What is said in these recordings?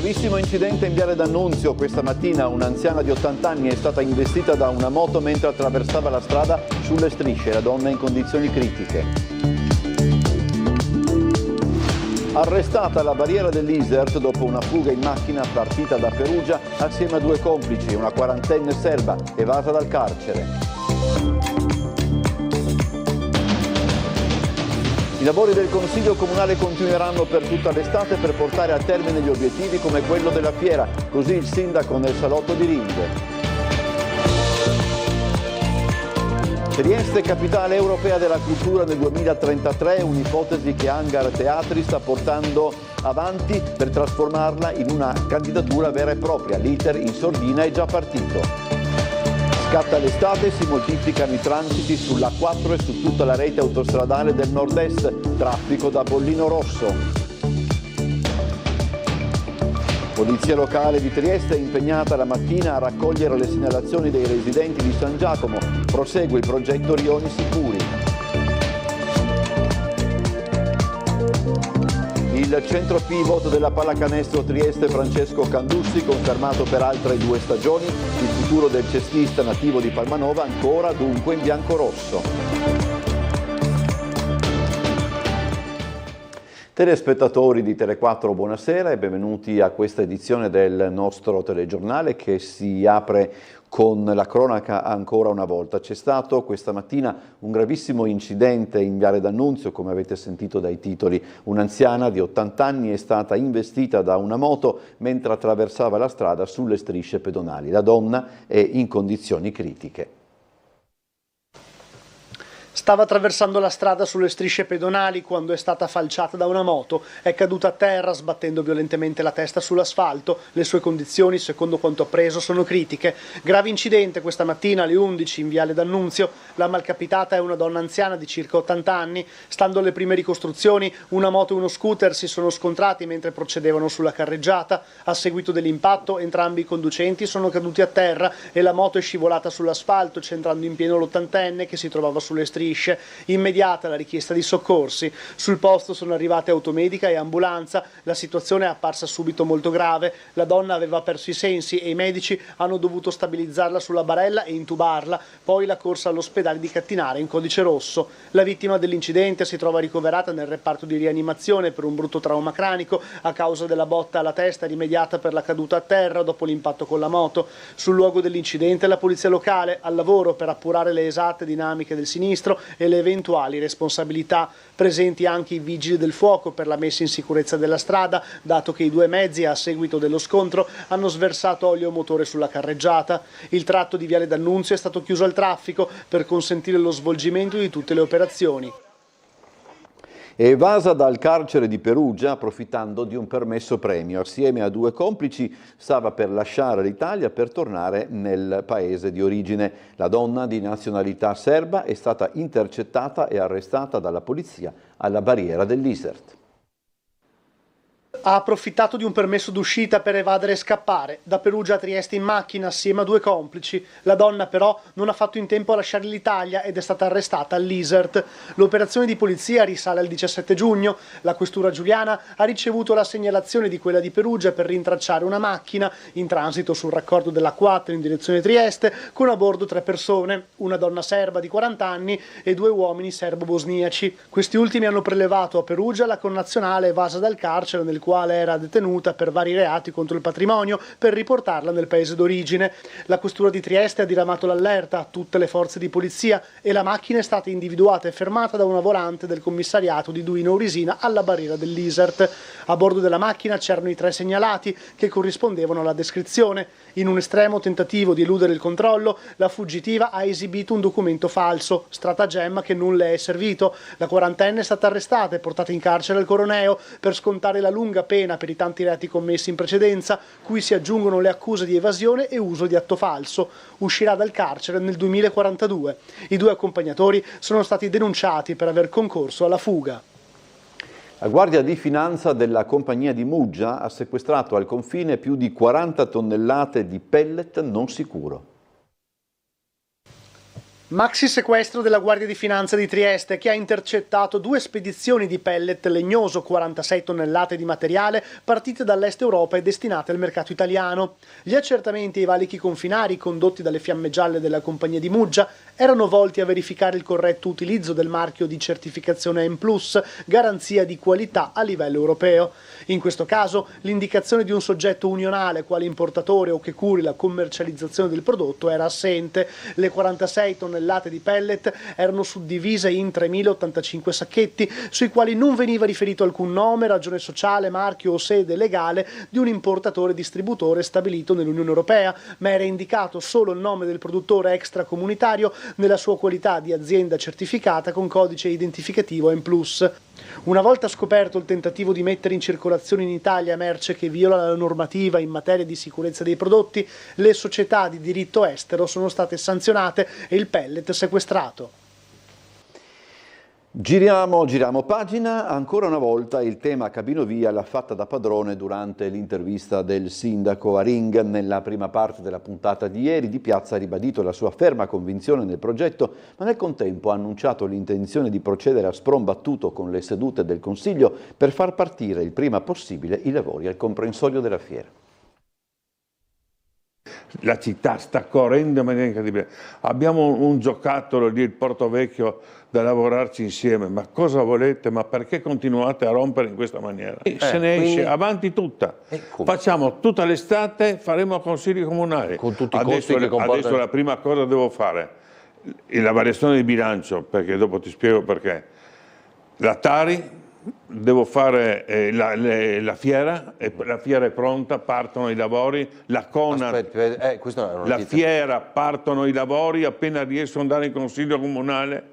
Gravissimo incidente in Viale D'Annunzio. Questa mattina un'anziana di 80 anni è stata investita da una moto mentre attraversava la strada sulle strisce. La donna è in condizioni critiche. Arrestata alla barriera dell'Isert dopo una fuga in macchina partita da Perugia assieme a 2 complici, una quarantenne serba evasa dal carcere. I lavori del Consiglio Comunale continueranno per tutta l'estate per portare a termine gli obiettivi come quello della fiera, così il sindaco nel salotto di Rinde. Trieste capitale europea della cultura nel 2033, un'ipotesi che Hangar Teatri sta portando avanti per trasformarla in una candidatura vera e propria. L'iter in sordina è già partito. Scatta l'estate e si moltiplicano i transiti sulla A4 e su tutta la rete autostradale del nord-est, traffico da Bollino Rosso. Polizia locale di Trieste è impegnata la mattina a raccogliere le segnalazioni dei residenti di San Giacomo. Prosegue il progetto Rioni Sicuri. Il centro pivot della pallacanestro Trieste Francesco Candussi, confermato per altre 2 stagioni, il futuro del cestista nativo di Palmanova ancora dunque in biancorosso. Telespettatori di Tele4, buonasera e benvenuti a questa edizione del nostro telegiornale che si apre con la cronaca ancora una volta. C'è stato questa mattina un gravissimo incidente in Viale D'Annunzio, come avete sentito dai titoli. Un'anziana di 80 anni è stata investita da una moto mentre attraversava la strada sulle strisce pedonali. La donna è in condizioni critiche. Stava attraversando la strada sulle strisce pedonali quando è stata falciata da una moto. È caduta a terra sbattendo violentemente la testa sull'asfalto. Le sue condizioni, secondo quanto appreso, sono critiche. Grave incidente questa mattina alle 11 in Viale D'Annunzio. La malcapitata è una donna anziana di circa 80 anni. Stando alle prime ricostruzioni, una moto e uno scooter si sono scontrati mentre procedevano sulla carreggiata. A seguito dell'impatto, entrambi i conducenti sono caduti a terra e la moto è scivolata sull'asfalto, centrando in pieno l'80enne che si trovava sulle strisce. Immediata la richiesta di soccorsi. Sul posto sono arrivate automedica e ambulanza. La situazione è apparsa subito molto grave. La donna aveva perso i sensi e i medici hanno dovuto stabilizzarla sulla barella e intubarla. Poi la corsa all'ospedale di Cattinare in codice rosso. La vittima dell'incidente si trova ricoverata nel reparto di rianimazione per un brutto trauma cranico a causa della botta alla testa rimediata per la caduta a terra dopo l'impatto con la moto. Sul luogo dell'incidente la polizia locale al lavoro per appurare le esatte dinamiche del sinistro e le eventuali responsabilità. Presenti anche i vigili del fuoco per la messa in sicurezza della strada, dato che i 2 mezzi a seguito dello scontro hanno sversato olio motore sulla carreggiata. Il tratto di Viale D'Annunzio è stato chiuso al traffico per consentire lo svolgimento di tutte le operazioni. Evasa dal carcere di Perugia approfittando di un permesso premio. Assieme a 2 complici stava per lasciare l'Italia per tornare nel paese di origine. La donna di nazionalità serba è stata intercettata e arrestata dalla polizia alla barriera dell'Isert. Ha approfittato di un permesso d'uscita per evadere e scappare. Da Perugia a Trieste in macchina assieme a 2 complici. La donna però non ha fatto in tempo a lasciare l'Italia ed è stata arrestata all'Isert. L'operazione di polizia risale al 17 giugno. La questura giuliana ha ricevuto la segnalazione di quella di Perugia per rintracciare una macchina in transito sul raccordo della A4 in direzione Trieste con a bordo 3 persone, una donna serba di 40 anni e 2 uomini serbo-bosniaci. Questi ultimi hanno prelevato a Perugia la connazionale evasa dal carcere nel quale era detenuta per vari reati contro il patrimonio per riportarla nel paese d'origine. La questura di Trieste ha diramato l'allerta a tutte le forze di polizia e la macchina è stata individuata e fermata da una volante del commissariato di Duino Orisina alla barriera dell'Isert. A bordo della macchina c'erano i 3 segnalati che corrispondevano alla descrizione. In un estremo tentativo di eludere il controllo, la fuggitiva ha esibito un documento falso, stratagemma che non le è servito. La quarantenne è stata arrestata e portata in carcere al Coroneo per scontare la lunga pena per i tanti reati commessi in precedenza, cui si aggiungono le accuse di evasione e uso di atto falso. Uscirà dal carcere nel 2042. I 2 accompagnatori sono stati denunciati per aver concorso alla fuga. La Guardia di Finanza della compagnia di Muggia ha sequestrato al confine più di 40 tonnellate di pellet non sicuro. Maxi sequestro della Guardia di Finanza di Trieste, che ha intercettato 2 spedizioni di pellet legnoso, 46 tonnellate di materiale partite dall'est Europa e destinate al mercato italiano. Gli accertamenti ai valichi confinari condotti dalle Fiamme Gialle della compagnia di Muggia erano volti a verificare il corretto utilizzo del marchio di certificazione M+, garanzia di qualità a livello europeo. In questo caso l'indicazione di un soggetto unionale quale importatore o che curi la commercializzazione del prodotto era assente. Le 46 tonnellate di pellet erano suddivise in 3.085 sacchetti, sui quali non veniva riferito alcun nome, ragione sociale, marchio o sede legale di un importatore distributore stabilito nell'Unione Europea, ma era indicato solo il nome del produttore extracomunitario nella sua qualità di azienda certificata con codice identificativo M+. Una volta scoperto il tentativo di mettere in circolazione in Italia merce che viola la normativa in materia di sicurezza dei prodotti, le società di diritto estero sono state sanzionate e il pellet sequestrato. Giriamo pagina, ancora una volta il tema Cabinovia l'ha fatta da padrone durante l'intervista del sindaco Aring. Nella prima parte della puntata di ieri Di Piazza ha ribadito la sua ferma convinzione nel progetto, ma nel contempo ha annunciato l'intenzione di procedere a sprombattuto con le sedute del Consiglio per far partire il prima possibile i lavori al comprensorio della fiera. La città sta correndo in maniera incredibile. Abbiamo un giocattolo lì, il Porto Vecchio, da lavorarci insieme. Ma cosa volete? Ma perché continuate a rompere in questa maniera? Se ne esce avanti tutta. Facciamo tutta l'estate, faremo consigli comunali. Con tutti i costi che comporta. Adesso la prima cosa devo fare la variazione di bilancio, perché dopo ti spiego perché. La Tari, devo fare la fiera, e la fiera è pronta, partono i lavori, la CONAR, la fiera, partono i lavori, appena riesco ad andare in consiglio comunale,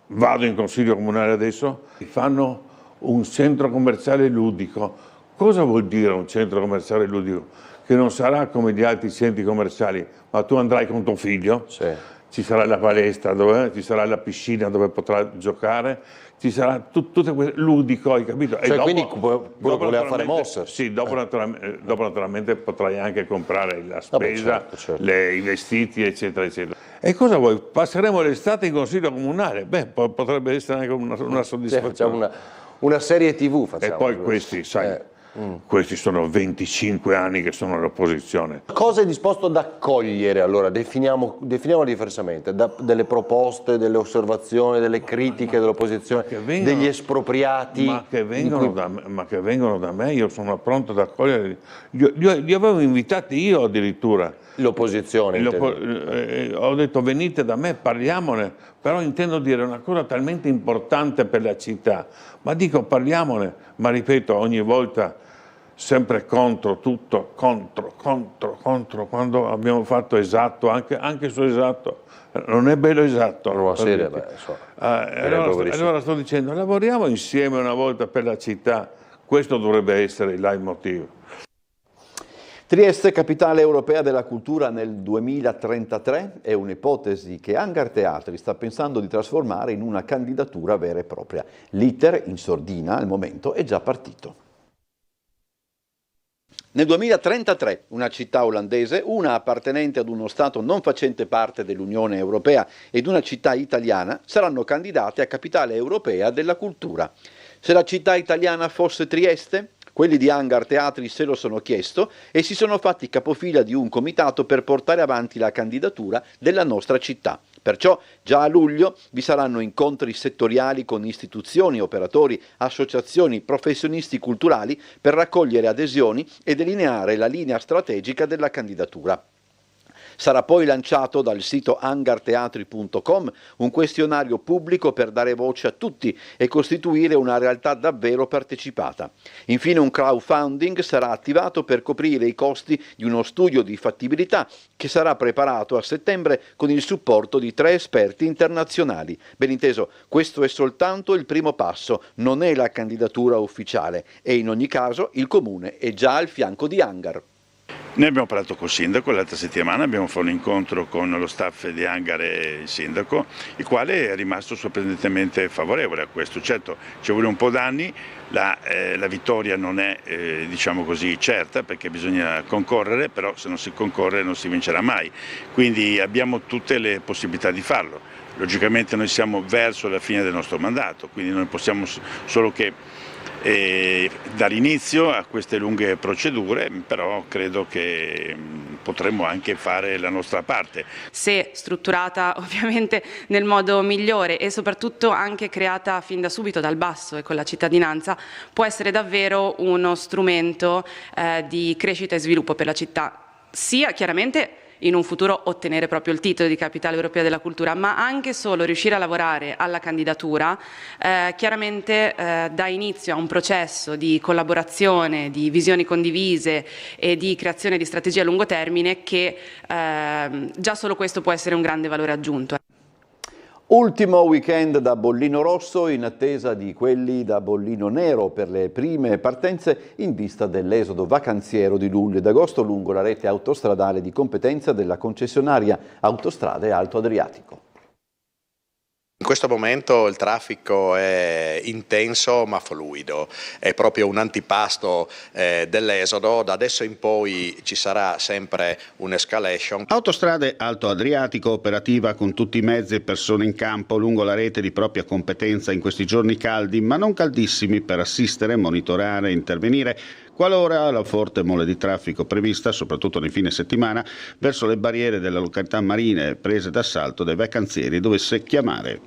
vado in consiglio comunale adesso, fanno un centro commerciale ludico. Cosa vuol dire un centro commerciale ludico? Che non sarà come gli altri centri commerciali, ma tu andrai con tuo figlio, sì. Ci sarà la palestra, ci sarà la piscina dove potrà giocare, ci sarà tutto questo ludico, hai capito? Cioè, e dopo, quindi quello che voleva fare Mosser. Sì, dopo naturalmente potrai anche comprare la spesa, certo. I vestiti, eccetera, eccetera. E cosa vuoi? Passeremo l'estate in consiglio comunale? Beh, potrebbe essere anche una soddisfazione. Facciamo una serie TV, facciamo. E poi questi, sai... Questi sono 25 anni che sono all'opposizione. Cosa è disposto ad accogliere allora? Definiamo diversamente, delle proposte, delle osservazioni, delle critiche dell'opposizione, degli espropriati. Ma che vengono da me, io sono pronto ad accogliere. Li avevo invitati io addirittura. L'opposizione. Ho detto venite da me, parliamone, però intendo dire una cosa talmente importante per la città. Ma dico parliamone, ma ripeto ogni volta sempre contro tutto, contro, quando abbiamo fatto esatto, anche su esatto, non è bello esatto. Allora sto dicendo, lavoriamo insieme una volta per la città, questo dovrebbe essere il leitmotiv. Trieste, capitale europea della cultura nel 2033, è un'ipotesi che Hangar Teatri sta pensando di trasformare in una candidatura vera e propria. L'iter, in sordina al momento, è già partito. Nel 2033 una città olandese, una appartenente ad uno Stato non facente parte dell'Unione Europea ed una città italiana saranno candidate a capitale europea della cultura. Se la città italiana fosse Trieste? Quelli di Hangar Teatri se lo sono chiesto e si sono fatti capofila di un comitato per portare avanti la candidatura della nostra città. Perciò già a luglio vi saranno incontri settoriali con istituzioni, operatori, associazioni, professionisti culturali per raccogliere adesioni e delineare la linea strategica della candidatura. Sarà poi lanciato dal sito hangarteatri.com un questionario pubblico per dare voce a tutti e costituire una realtà davvero partecipata. Infine un crowdfunding sarà attivato per coprire i costi di uno studio di fattibilità che sarà preparato a settembre con il supporto di 3 esperti internazionali. Ben inteso, questo è soltanto il primo passo, non è la candidatura ufficiale e in ogni caso il Comune è già al fianco di Hangar. Noi abbiamo parlato col sindaco l'altra settimana, abbiamo fatto un incontro con lo staff di Hangar e il sindaco, il quale è rimasto sorprendentemente favorevole a questo. Certo, ci vuole un po' d'anni, la vittoria non è diciamo così certa, perché bisogna concorrere, però se non si concorre non si vincerà mai, quindi abbiamo tutte le possibilità di farlo. Logicamente noi siamo verso la fine del nostro mandato, quindi non possiamo solo che dare inizio a queste lunghe procedure, però credo che potremmo anche fare la nostra parte. Se strutturata ovviamente nel modo migliore e soprattutto anche creata fin da subito dal basso e con la cittadinanza, può essere davvero uno strumento di crescita e sviluppo per la città, sia chiaramente in un futuro ottenere proprio il titolo di capitale europea della cultura, ma anche solo riuscire a lavorare alla candidatura chiaramente dà inizio a un processo di collaborazione, di visioni condivise e di creazione di strategie a lungo termine che già solo questo può essere un grande valore aggiunto. Ultimo weekend da bollino rosso in attesa di quelli da bollino nero per le prime partenze in vista dell'esodo vacanziero di luglio ed agosto lungo la rete autostradale di competenza della concessionaria Autostrade Alto Adriatico. In questo momento il traffico è intenso ma fluido, è proprio un antipasto dell'esodo, da adesso in poi ci sarà sempre un'escalation. Autostrade Alto Adriatico operativa con tutti i mezzi e persone in campo lungo la rete di propria competenza in questi giorni caldi ma non caldissimi per assistere, monitorare e intervenire qualora la forte mole di traffico prevista, soprattutto nei fine settimana, verso le barriere delle località marine prese d'assalto dai vacanzieri dovesse chiamare.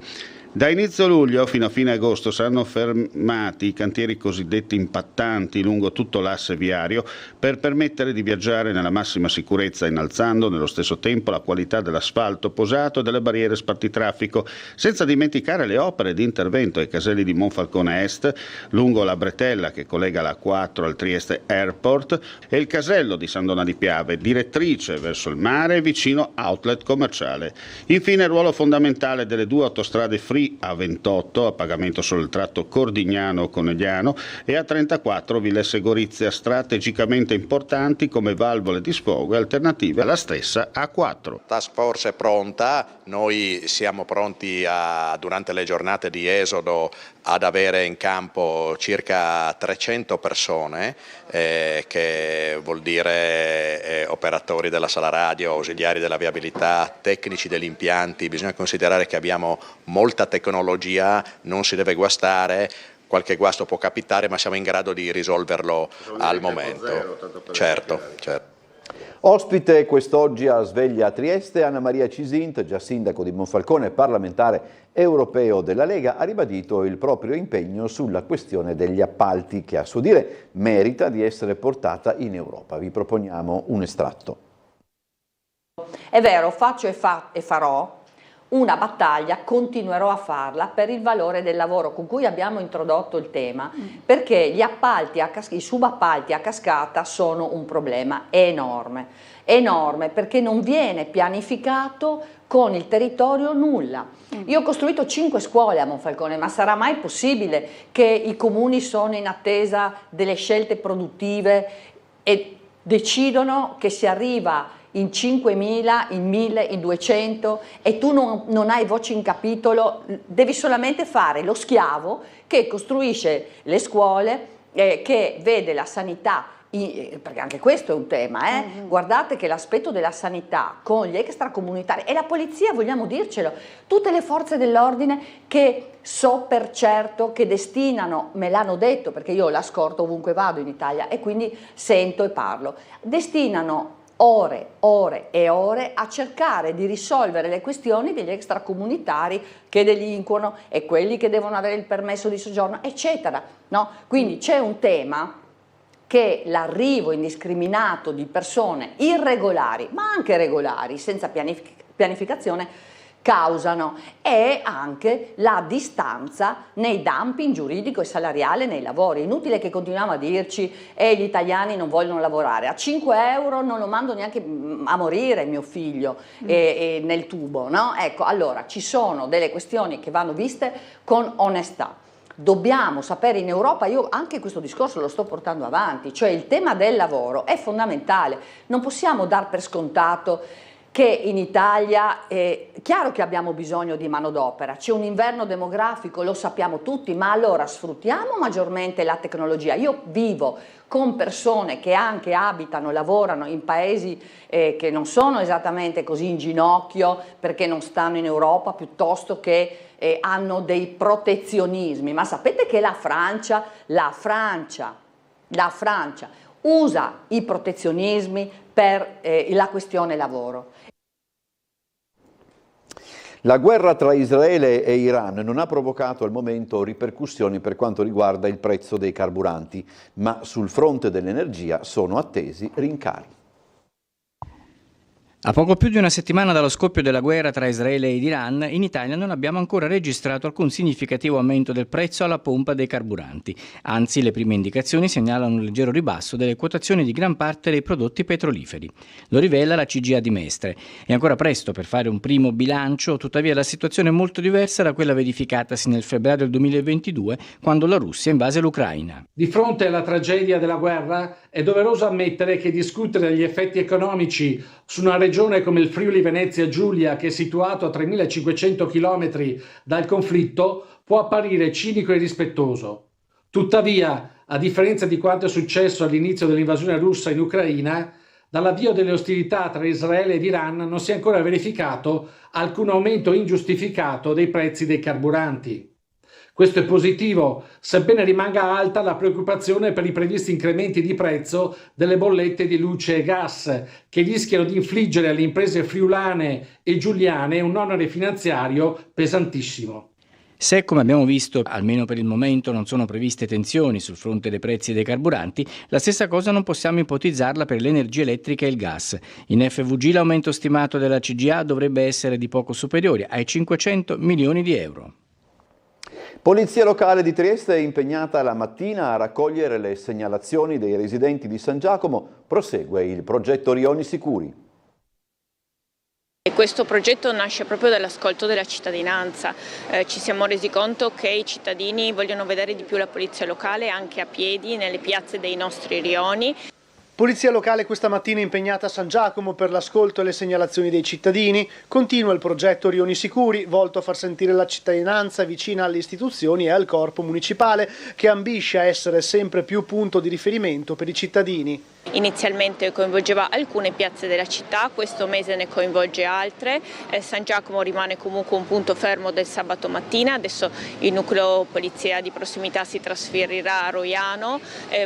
Da inizio luglio fino a fine agosto saranno fermati i cantieri cosiddetti impattanti lungo tutto l'asse viario per permettere di viaggiare nella massima sicurezza, innalzando nello stesso tempo la qualità dell'asfalto posato e delle barriere spartitraffico, senza dimenticare le opere di intervento ai caselli di Monfalcone Est, lungo la bretella che collega la 4 al Trieste Airport e il casello di San Donà di Piave, direttrice verso il mare vicino outlet commerciale. Infine il ruolo fondamentale delle due autostrade Free A28 a pagamento solo il tratto Cordignano-Conegliano e A34 Villesse Gorizia, strategicamente importanti come valvole di sfogo e alternative alla stessa A4. Task Force è pronta, noi siamo pronti durante le giornate di esodo ad avere in campo circa 300 persone, che vuol dire operatori della sala radio, ausiliari della viabilità, tecnici degli impianti. Bisogna considerare che abbiamo molta tecnologia, non si deve guastare, qualche guasto può capitare ma siamo in grado di risolverlo al momento. Certo. Ospite quest'oggi a Sveglia a Trieste Anna Maria Cisint, già sindaco di Monfalcone e parlamentare europeo della Lega, ha ribadito il proprio impegno sulla questione degli appalti che a suo dire merita di essere portata in Europa. Vi proponiamo un estratto. È vero, faccio e farò una battaglia, continuerò a farla per il valore del lavoro con cui abbiamo introdotto il tema, perché gli appalti, i subappalti a cascata sono un problema enorme, perché non viene pianificato con il territorio nulla. Io ho costruito 5 scuole a Monfalcone, ma sarà mai possibile che i comuni sono in attesa delle scelte produttive e decidono che si arriva in 5.000, in 1.000, in 200 e tu non hai voce in capitolo, devi solamente fare lo schiavo che costruisce le scuole, che vede la sanità, perché anche questo è un tema, guardate che l'aspetto della sanità con gli extracomunitari e la polizia, vogliamo dircelo, tutte le forze dell'ordine che so per certo che destinano, me l'hanno detto perché io la scorto ovunque vado in Italia e quindi sento e parlo, destinano ore e ore a cercare di risolvere le questioni degli extracomunitari che delinquono e quelli che devono avere il permesso di soggiorno, eccetera. No? Quindi c'è un tema che l'arrivo indiscriminato di persone irregolari, ma anche regolari, senza pianificazione, causano, e anche la distanza nei dumping giuridico e salariale nei lavori. Inutile che continuiamo a dirci gli italiani non vogliono lavorare, a 5 euro non lo mando neanche a morire mio figlio nel tubo, no? Ecco, allora ci sono delle questioni che vanno viste con onestà. dobbiamo sapere in Europa, io anche questo discorso lo sto portando avanti, cioè il tema del lavoro è fondamentale, non possiamo dar per scontato che in Italia è chiaro che abbiamo bisogno di manodopera, c'è un inverno demografico, lo sappiamo tutti, ma allora sfruttiamo maggiormente la tecnologia. Io vivo con persone che anche abitano, lavorano in paesi che non sono esattamente così in ginocchio perché non stanno in Europa, piuttosto che hanno dei protezionismi. Ma sapete che la Francia usa i protezionismi per la questione lavoro. La guerra tra Israele e Iran non ha provocato al momento ripercussioni per quanto riguarda il prezzo dei carburanti, ma sul fronte dell'energia sono attesi rincari. A poco più di una settimana dallo scoppio della guerra tra Israele ed Iran, in Italia non abbiamo ancora registrato alcun significativo aumento del prezzo alla pompa dei carburanti. Anzi, le prime indicazioni segnalano un leggero ribasso delle quotazioni di gran parte dei prodotti petroliferi. Lo rivela la CGIA di Mestre. È ancora presto per fare un primo bilancio, tuttavia la situazione è molto diversa da quella verificatasi nel febbraio del 2022, quando la Russia invase l'Ucraina. Di fronte alla tragedia della guerra è doveroso ammettere che discutere degli effetti economici su una regione come il Friuli Venezia Giulia, che è situato a 3.500 km dal conflitto, può apparire cinico e irrispettoso. Tuttavia, a differenza di quanto è successo all'inizio dell'invasione russa in Ucraina, dall'avvio delle ostilità tra Israele ed Iran non si è ancora verificato alcun aumento ingiustificato dei prezzi dei carburanti. Questo è positivo, sebbene rimanga alta la preoccupazione per i previsti incrementi di prezzo delle bollette di luce e gas, che rischiano di infliggere alle imprese friulane e giuliane un onere finanziario pesantissimo. Se, come abbiamo visto, almeno per il momento non sono previste tensioni sul fronte dei prezzi dei carburanti, la stessa cosa non possiamo ipotizzarla per l'energia elettrica e il gas. In FVG l'aumento stimato della CGIA dovrebbe essere di poco superiore ai 500 milioni di euro. Polizia locale di Trieste è impegnata la mattina a raccogliere le segnalazioni dei residenti di San Giacomo. Prosegue il progetto Rioni Sicuri. E questo progetto nasce proprio dall'ascolto della cittadinanza. Ci siamo resi conto che i cittadini vogliono vedere di più la polizia locale anche a piedi nelle piazze dei nostri rioni. Polizia locale questa mattina impegnata a San Giacomo per l'ascolto e le segnalazioni dei cittadini. Continua il progetto Rioni Sicuri, volto a far sentire la cittadinanza vicina alle istituzioni e al corpo municipale, che ambisce a essere sempre più punto di riferimento per i cittadini. Inizialmente coinvolgeva alcune piazze della città, questo mese ne coinvolge altre. San Giacomo rimane comunque un punto fermo del sabato mattina, adesso il nucleo polizia di prossimità si trasferirà a Roiano.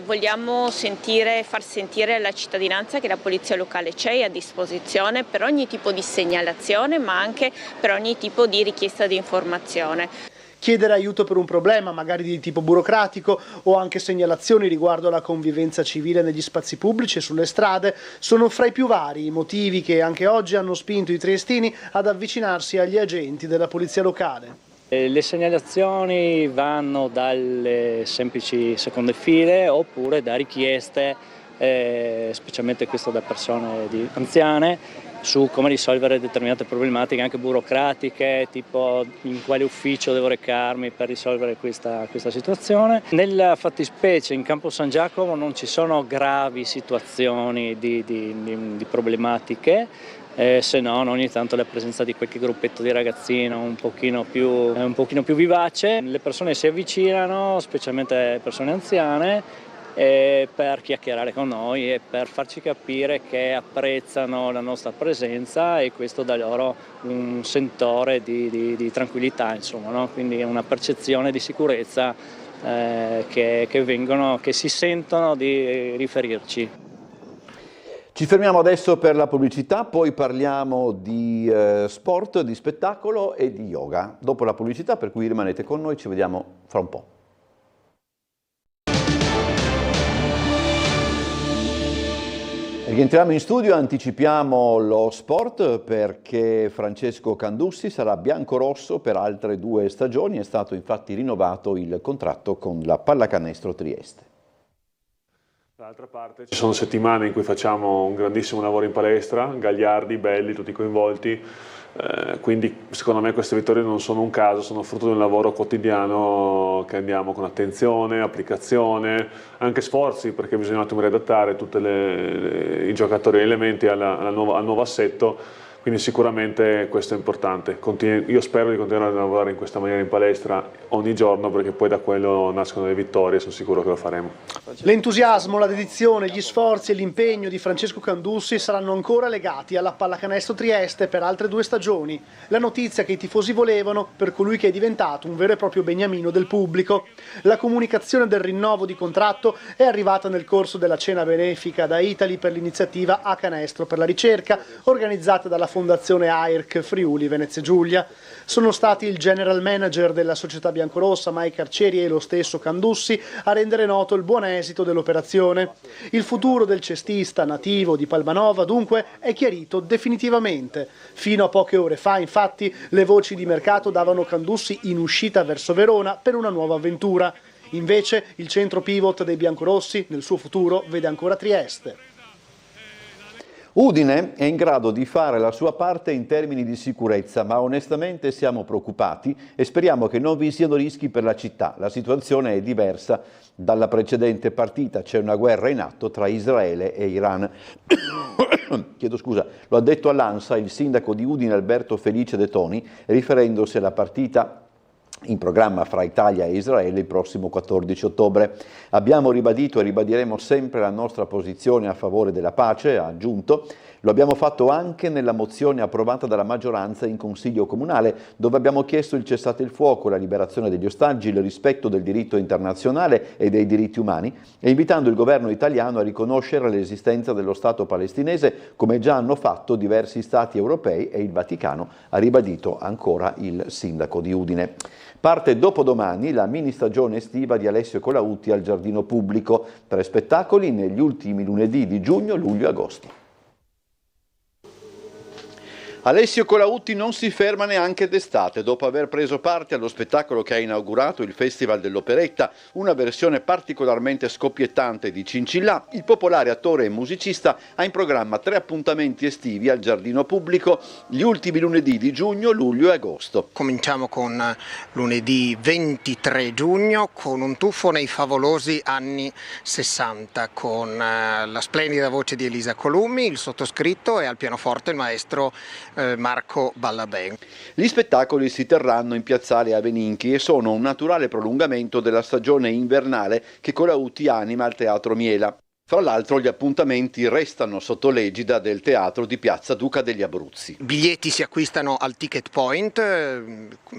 Vogliamo far sentire alla cittadinanza che la polizia locale c'è a disposizione per ogni tipo di segnalazione, ma anche per ogni tipo di richiesta di informazione. Chiedere aiuto per un problema, magari di tipo burocratico, o anche segnalazioni riguardo alla convivenza civile negli spazi pubblici e sulle strade, sono fra i più vari i motivi che anche oggi hanno spinto i triestini ad avvicinarsi agli agenti della polizia locale. Le segnalazioni vanno dalle semplici seconde file oppure da richieste, specialmente questo da persone anziane, su come risolvere determinate problematiche anche burocratiche, tipo in quale ufficio devo recarmi per risolvere questa situazione. Nella fattispecie in Campo San Giacomo non ci sono gravi situazioni di problematiche, se non ogni tanto la presenza di qualche gruppetto di ragazzino un pochino più vivace. Le persone si avvicinano, specialmente persone anziane, per chiacchierare con noi e per farci capire che apprezzano la nostra presenza, e questo dà loro un sentore di tranquillità, insomma, no? Quindi una percezione di sicurezza che si sentono di riferirci. Ci fermiamo adesso per la pubblicità, poi parliamo di sport, di spettacolo e di yoga. Dopo la pubblicità, per cui rimanete con noi, ci vediamo fra un po'. Rientriamo in studio, anticipiamo lo sport perché Francesco Candussi sarà biancorosso per altre 2 stagioni, è stato infatti rinnovato il contratto con la Pallacanestro Trieste. Dall'altra parte ci sono settimane in cui facciamo un grandissimo lavoro in palestra, gagliardi, belli, tutti coinvolti, quindi secondo me queste vittorie non sono un caso, sono frutto di un lavoro quotidiano che andiamo con attenzione, applicazione, anche sforzi, perché bisogna un attimo riadattare tutti i giocatori e gli elementi al nuovo assetto. Quindi sicuramente questo è importante. Io spero di continuare a lavorare in questa maniera in palestra ogni giorno, perché poi da quello nascono le vittorie e sono sicuro che lo faremo. L'entusiasmo, la dedizione, gli sforzi e l'impegno di Francesco Candussi saranno ancora legati alla Pallacanestro Trieste per altre 2 stagioni. La notizia che i tifosi volevano per colui che è diventato un vero e proprio beniamino del pubblico. La comunicazione del rinnovo di contratto è arrivata nel corso della cena benefica da Italy per l'iniziativa A Canestro per la ricerca, organizzata dalla Fondazione AIRC Friuli Venezia Giulia. Sono stati il general manager della società biancorossa Mike Arcieri e lo stesso Candussi a rendere noto il buon esito dell'operazione. Il futuro del cestista nativo di Palmanova dunque è chiarito definitivamente. Fino a poche ore fa infatti le voci di mercato davano Candussi in uscita verso Verona per una nuova avventura. Invece il centro pivot dei biancorossi nel suo futuro vede ancora Trieste. Udine è in grado di fare la sua parte in termini di sicurezza, ma onestamente siamo preoccupati e speriamo che non vi siano rischi per la città. La situazione è diversa dalla precedente partita, c'è una guerra in atto tra Israele e Iran. Chiedo scusa, lo ha detto all'ANSA il sindaco di Udine Alberto Felice De Toni, riferendosi alla partita in programma fra Italia e Israele il prossimo 14 ottobre. Abbiamo ribadito e ribadiremo sempre la nostra posizione a favore della pace, ha aggiunto. Lo abbiamo fatto anche nella mozione approvata dalla maggioranza in Consiglio Comunale, dove abbiamo chiesto il cessate il fuoco, la liberazione degli ostaggi, il rispetto del diritto internazionale e dei diritti umani, e invitando il governo italiano a riconoscere l'esistenza dello Stato palestinese, come già hanno fatto diversi Stati europei e il Vaticano, ha ribadito ancora il sindaco di Udine. Parte dopodomani la mini stagione estiva di Alessio Colautti al Giardino Pubblico, 3 spettacoli negli ultimi lunedì di giugno, luglio e agosto. Alessio Colautti non si ferma neanche d'estate, dopo aver preso parte allo spettacolo che ha inaugurato il Festival dell'Operetta, una versione particolarmente scoppiettante di Cincillà, il popolare attore e musicista ha in programma 3 appuntamenti estivi al Giardino Pubblico gli ultimi lunedì di giugno, luglio e agosto. Cominciamo con lunedì 23 giugno con un tuffo nei favolosi anni 60 con la splendida voce di Elisa Colummi, il sottoscritto e al pianoforte il maestro Marco Ballaben. Gli spettacoli si terranno in piazzale Aveninchi e sono un naturale prolungamento della stagione invernale che Colautti anima al Teatro Miela. Fra l'altro gli appuntamenti restano sotto l'egida del Teatro di Piazza Duca degli Abruzzi. I biglietti si acquistano al Ticket Point,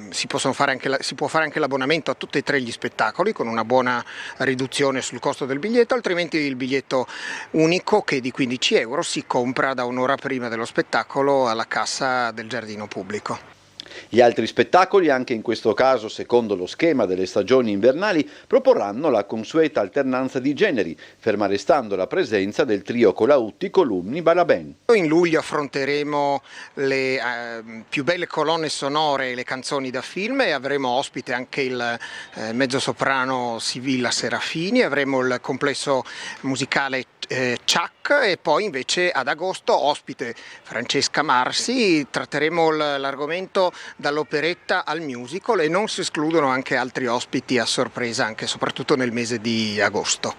si può fare anche l'abbonamento a tutti e 3 gli spettacoli con una buona riduzione sul costo del biglietto, altrimenti il biglietto unico, che è di 15 euro, si compra da un'ora prima dello spettacolo alla cassa del Giardino Pubblico. Gli altri spettacoli, anche in questo caso secondo lo schema delle stagioni invernali, proporranno la consueta alternanza di generi, ferma restando la presenza del trio Colautti, Columni, Ballaben. In luglio affronteremo le più belle colonne sonore e le canzoni da film e avremo ospite anche il mezzosoprano Sibilla Serafini, avremo il complesso musicale Chuck e poi invece ad agosto ospite Francesca Marsi, tratteremo l'argomento dall'operetta al musical e non si escludono anche altri ospiti a sorpresa anche soprattutto nel mese di agosto.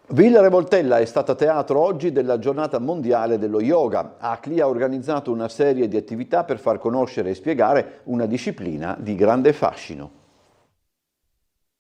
Villa Revoltella è stata teatro oggi della giornata mondiale dello yoga. ACLI ha organizzato una serie di attività per far conoscere e spiegare una disciplina di grande fascino.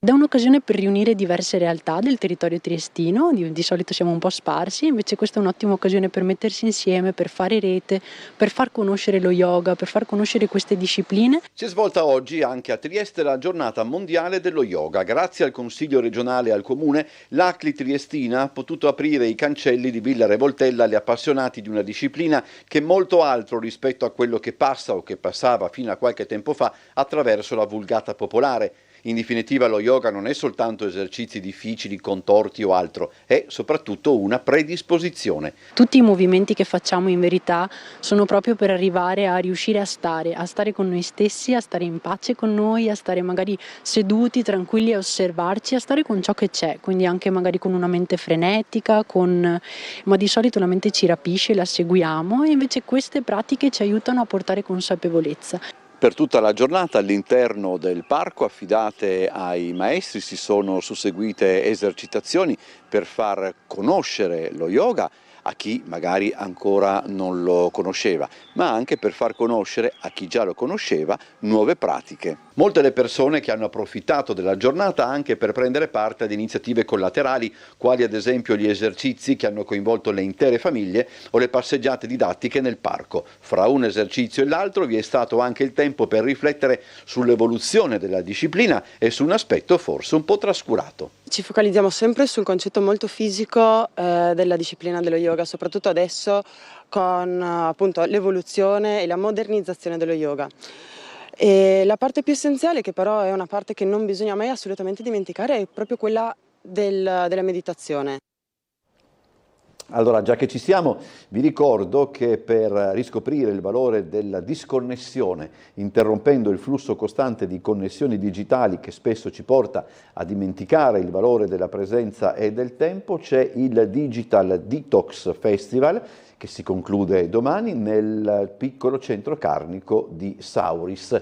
È un'occasione per riunire diverse realtà del territorio triestino, di solito siamo un po' sparsi, invece questa è un'ottima occasione per mettersi insieme, per fare rete, per far conoscere lo yoga, per far conoscere queste discipline. Si è svolta oggi anche a Trieste la giornata mondiale dello yoga. Grazie al Consiglio regionale e al Comune, l'ACLI triestina ha potuto aprire i cancelli di Villa Revoltella agli appassionati di una disciplina che è molto altro rispetto a quello che passa o che passava fino a qualche tempo fa attraverso la vulgata popolare. In definitiva lo yoga non è soltanto esercizi difficili, contorti o altro, è soprattutto una predisposizione. Tutti i movimenti che facciamo in verità sono proprio per arrivare a riuscire a stare con noi stessi, a stare in pace con noi, a stare magari seduti, tranquilli, a osservarci, a stare con ciò che c'è, quindi anche magari con una mente frenetica, ma di solito la mente ci rapisce, la seguiamo e invece queste pratiche ci aiutano a portare consapevolezza. Per tutta la giornata all'interno del parco, affidate ai maestri, si sono susseguite esercitazioni per far conoscere lo yoga a chi magari ancora non lo conosceva, ma anche per far conoscere a chi già lo conosceva nuove pratiche. Molte le persone che hanno approfittato della giornata anche per prendere parte ad iniziative collaterali, quali ad esempio gli esercizi che hanno coinvolto le intere famiglie o le passeggiate didattiche nel parco. Fra un esercizio e l'altro vi è stato anche il tempo per riflettere sull'evoluzione della disciplina e su un aspetto forse un po' trascurato. Ci focalizziamo sempre sul concetto molto fisico della disciplina dello yoga, soprattutto adesso con appunto l'evoluzione e la modernizzazione dello yoga. E la parte più essenziale, che però è una parte che non bisogna mai assolutamente dimenticare, è proprio quella della meditazione. Allora, già che ci siamo, vi ricordo che per riscoprire il valore della disconnessione, interrompendo il flusso costante di connessioni digitali che spesso ci porta a dimenticare il valore della presenza e del tempo, c'è il Digital Detox Festival che si conclude domani nel piccolo centro carnico di Sauris.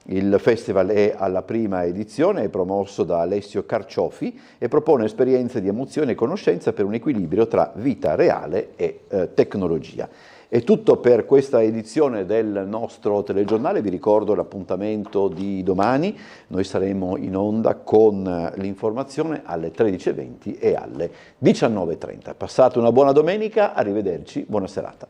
Il festival è alla prima edizione, è promosso da Alessio Carciofi e propone esperienze di emozione e conoscenza per un equilibrio tra vita reale e tecnologia. È tutto per questa edizione del nostro telegiornale, vi ricordo l'appuntamento di domani, noi saremo in onda con l'informazione alle 13:20 e alle 19:30. Passate una buona domenica, arrivederci, buona serata.